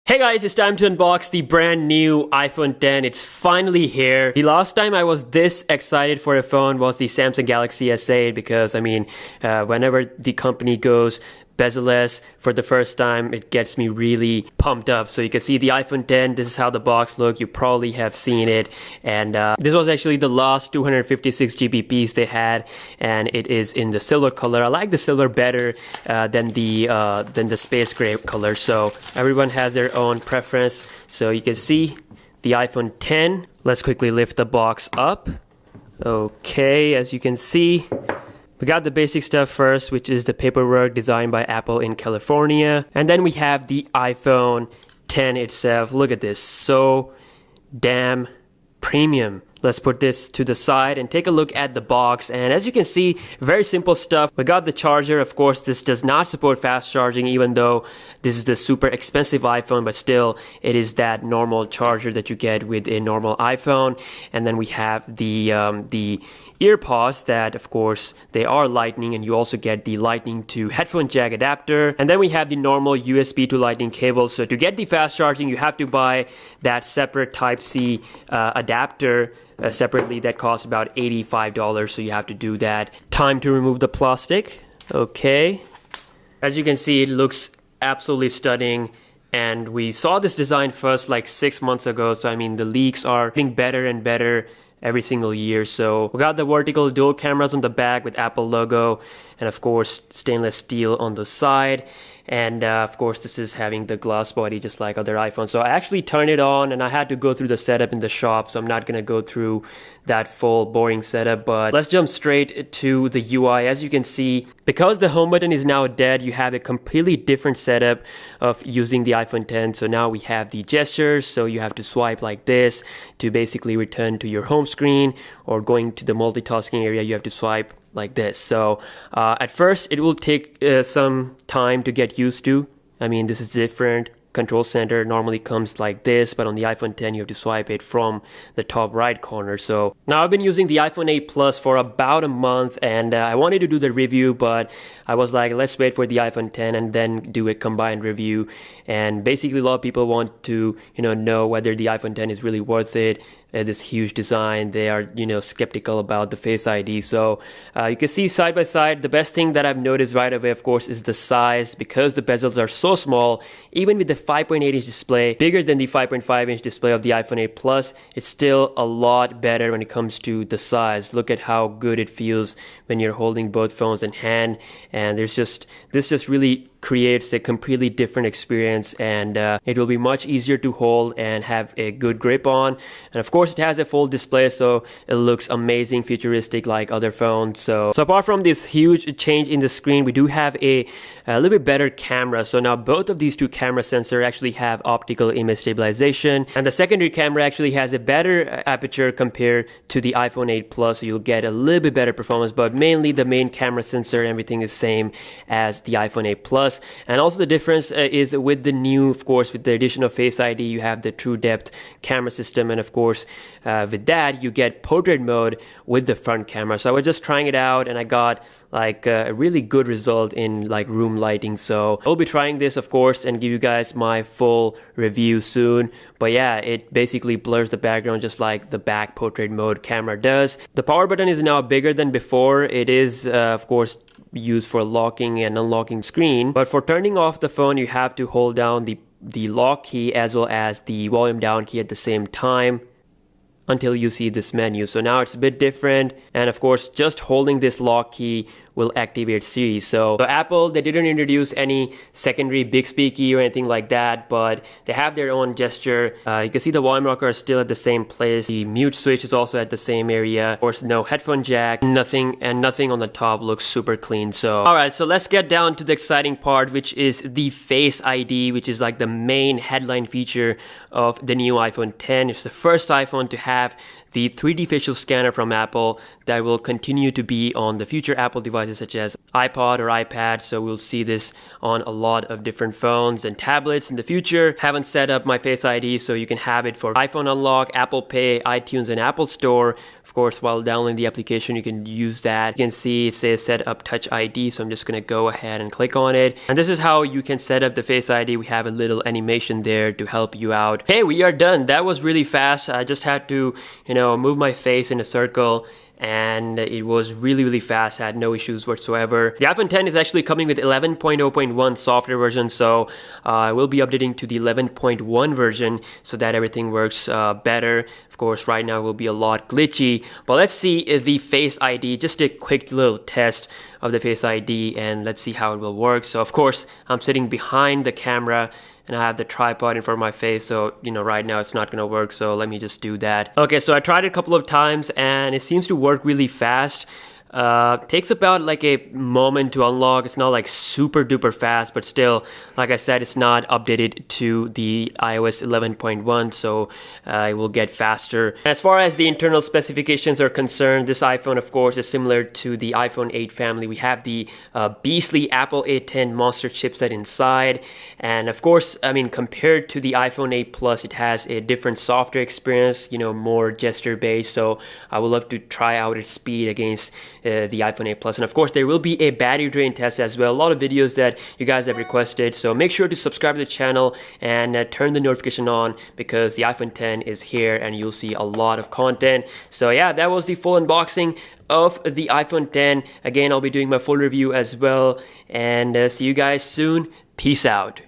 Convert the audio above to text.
Hey guys, it's time to unbox the brand new iPhone X. It's finally here. The last time I was this excited for a phone was the Samsung Galaxy S8 because, whenever the company goes bezel-less for the first time, it gets me really pumped up. So you can see the iPhone X, this is how the box looks. You probably have seen it. And this was actually the last 256GB piece they had, and it is in the silver color. I like the silver better than the space gray color. So everyone has their own preference. So you can see the iPhone X. Let's quickly lift the box up. Okay, as you can see, we got the basic stuff first, which is the paperwork designed by Apple in California. And then we have the iPhone X itself. Look at this, so damn premium. Let's put this to the side and take a look at the box. And as you can see, very simple stuff. We got the charger. Of course, this does not support fast charging, even though this is the super expensive iPhone, but still it is that normal charger that you get with a normal iPhone. And then we have the ear pods that, of course, they are lightning, and you also get the lightning to headphone jack adapter. And then we have the normal USB to lightning cable. So to get the fast charging, you have to buy that separate Type-C adapter separately. That costs about $85, so you have to do that. Time to remove the plastic. Okay, as you can see, it looks absolutely stunning. And we saw this design first like 6 months ago, so the leaks are getting better and better every single year. So we got the vertical dual cameras on the back with Apple logo, and of course stainless steel on the side. And of course this is having the glass body just like other iPhones. So I actually turned it on, and I had to go through the setup in the shop, so I'm not gonna go through that full boring setup, but let's jump straight to the UI. As you can see, because the home button is now dead, you have a completely different setup of using the iPhone X. So now we have the gestures, so you have to swipe like this to basically return to your home screen, or going to the multitasking area, you have to swipe like this. So at first it will take some time to get used to. This is different. Control center normally comes like this, but on the iPhone X you have to swipe it from the top right corner. So now I've been using the iPhone 8 Plus for about a month, and I wanted to do the review, but I was like, let's wait for the iPhone X and then do a combined review. And basically a lot of people want to know whether the iPhone X is really worth it. This huge design, they are skeptical about the Face ID. So you can see side by side, the best thing that I've noticed right away, of course, is the size. Because the bezels are so small, even with the 5.8-inch display, bigger than the 5.5-inch display of the iPhone 8 Plus, it's still a lot better when it comes to the size. Look at how good it feels when you're holding both phones in hand, and this just really creates a completely different experience, and it will be much easier to hold and have a good grip on. And of course it has a full display, so it looks amazing, futuristic like other phones. So apart from this huge change in the screen, we do have a little bit better camera. So now both of these two camera sensors actually have optical image stabilization, and the secondary camera actually has a better aperture compared to the iPhone 8 Plus, so you'll get a little bit better performance, but mainly the main camera sensor, everything is same as the iPhone 8 Plus. And also the difference is with the new, of course, with the addition of Face ID, you have the true depth camera system, and of course with that you get portrait mode with the front camera. So I was just trying it out, and I got like a really good result in like room lighting. So I'll be trying this, of course, and give you guys my full review soon. But yeah, it basically blurs the background just like the back portrait mode camera does. The power button is now bigger than before. It is of course used for locking and unlocking screen, but for turning off the phone you have to hold down the lock key as well as the volume down key at the same time until you see this menu. So now it's a bit different, and of course just holding this lock key will activate Siri. So Apple, they didn't introduce any secondary Bixby key or anything like that, but they have their own gesture. You can see the volume rocker is still at the same place. The mute switch is also at the same area. Of course, no headphone jack, nothing on the top. Looks super clean. So alright, so let's get down to the exciting part, which is the Face ID, which is like the main headline feature of the new iPhone X. It's the first iPhone to have the 3D facial scanner from Apple that will continue to be on the future Apple devices such as iPod or iPad. So we'll see this on a lot of different phones and tablets in the future. Haven't set up my Face ID, so you can have it for iPhone Unlock, Apple Pay, iTunes, and Apple Store. Of course, while downloading the application, you can use that. You can see it says set up Touch ID, so I'm just gonna go ahead and click on it. And this is how you can set up the Face ID. We have a little animation there to help you out. Hey, we are done. That was really fast. I just had to, move my face in a circle, and it was really fast. I had no issues whatsoever. The iPhone X is actually coming with 11.0.1 software version, so I will be updating to the 11.1 version so that everything works better. Of course, right now it will be a lot glitchy, but let's see the Face ID, just a quick little test of the Face ID, and let's see how it will work. So of course, I'm sitting behind the camera and I have the tripod in front of my face, so right now it's not gonna work, so let me just do that. Okay, so I tried it a couple of times and it seems to work really fast. Takes about like a moment to unlock. It's not like super duper fast, but still, like I said, it's not updated to the iOS 11.1, so it will get faster. As far as the internal specifications are concerned, this iPhone, of course, is similar to the iPhone 8 family. We have the beastly Apple A10 Monster chipset inside, and of course, I mean, compared to the iPhone 8 Plus, it has a different software experience, more gesture based, so I would love to try out its speed against the iPhone 8 Plus. And of course, there will be a battery drain test as well. A lot of videos that you guys have requested, so make sure to subscribe to the channel and turn the notification on, because the iPhone X is here and you'll see a lot of content. So yeah, that was the full unboxing of the iPhone X. Again, I'll be doing my full review as well, and see you guys soon. Peace out.